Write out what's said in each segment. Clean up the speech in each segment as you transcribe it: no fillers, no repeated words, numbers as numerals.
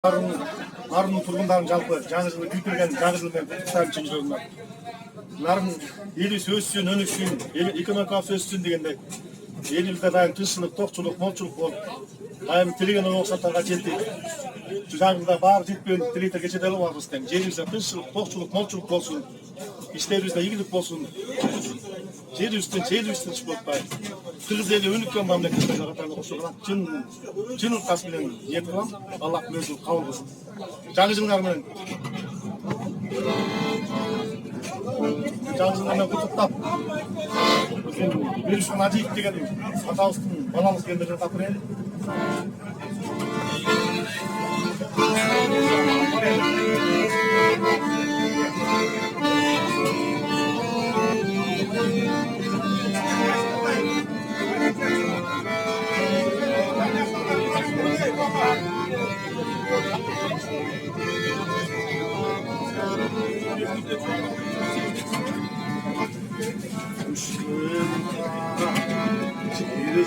Narынның тұрғындарын жалпы жаңа жылы күйттірген жаңа жылмен құттықтаймын шын жүрегімнен. Нарын елі өссін, өніксін, экономикасы өссін дегенде елімізде дайым тыныштық, тоқшылық, молшылық болып, дайым тілеген мақсаттарға жетті. Жаңғыда бар жетпен тілейтер кешедегі уақытыстан жерімізде тыныштық, тоқшылық, молшылық болсын, işlerimizde iyilik olsun. Жер үстін шығып болмай. Қырғыз елі өніккен мемлекетте қатарлы қосылған жын ұрқасы менен ниет қыламын. Аллах өзі қабыл қылсын. Жаңа жылдармен құттықтап, біздің Берішхан Ажиев деген аталыстың балалық ендерін тапыр еді.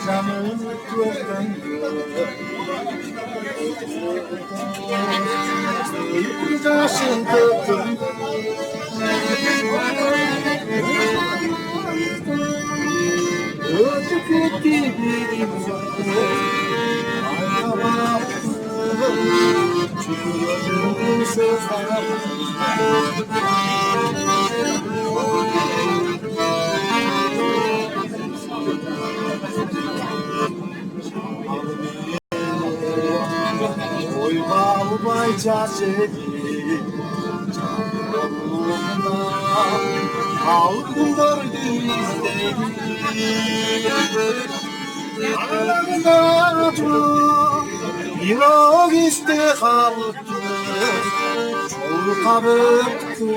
Canım taşın tutun ötüp etti çürüdüm sözler Çarşıdi Çamurluğunda Halkındır düzleri Aralarında çok Yok iste halktı Çoğu kabıktı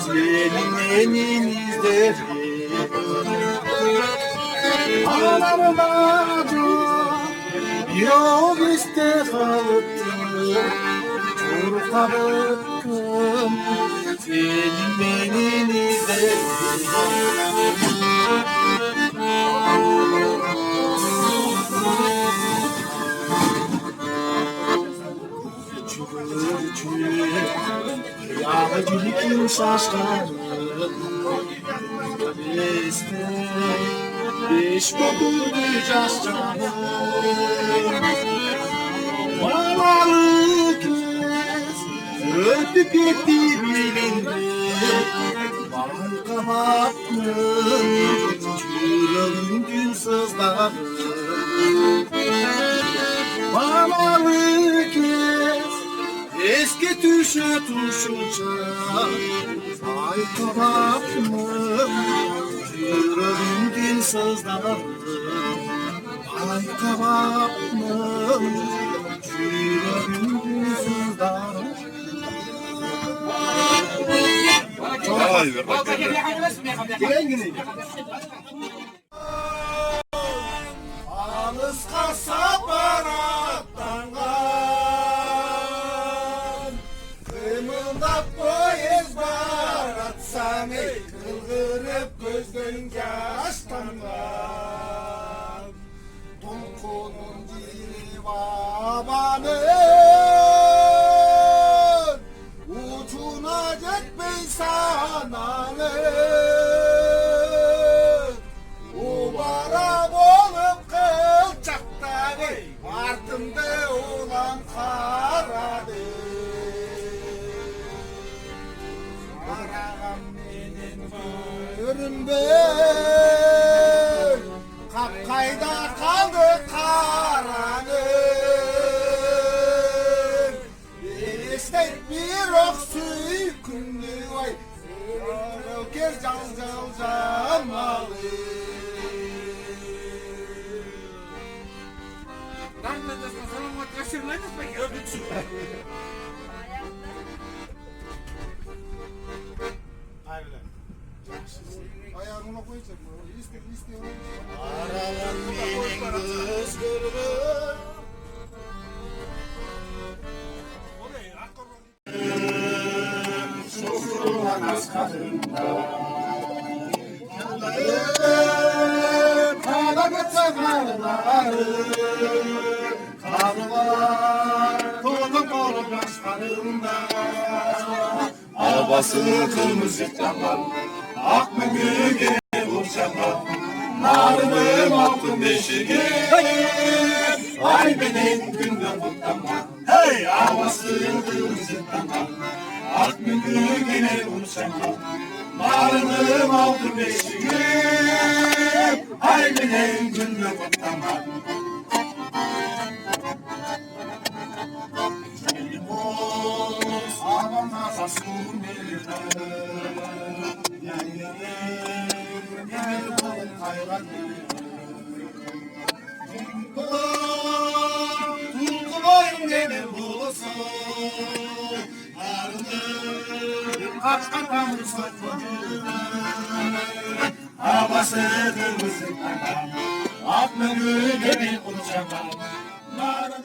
Senin izleri Aralarında çok Yok iste halktı Kurtabıktım senin benim izlerim Yağcılıkın şaşkarı Beste beş kokulu caşcanı Babalık öpüp etti bilindi Vay kabattım Çürüdüm sızları Babalık eski tüşü tuşunca Vay kabattım Çürüdüm sızları Vay kabattım Çürüdüm sızları Alız kasap arattangan Kımıldap poyez baratsan Kılgırıp gözden yaştangan Dolkunun diri babanın Ucuna yetmey sananın Ubara olup kılçaktağı Ardımda olan karadı Arağam benim görünbe Kapkayda kaldı karanın İstek bir ok suyu kündü vay Röker cal camalı Rahmetli salamat kaçırmayınız mı? Gördük. Ayağına koyacak mı? İste. Aralan benim göz görür Sofrulan az kadında Kalabalık karları Karlar kolu başlarında. Arabası kırmızı camlar, ak mengü gene vuracaklar. Narımın altın beşiği, ay benim günden bıktanlar. Hey, arabası kırmızı camlar, ak mengü gene vuracaklar. Narımın altın beşiği, ay benim günden bıktanlar. Havası kırmızı, ak mengü gibi uçaklar.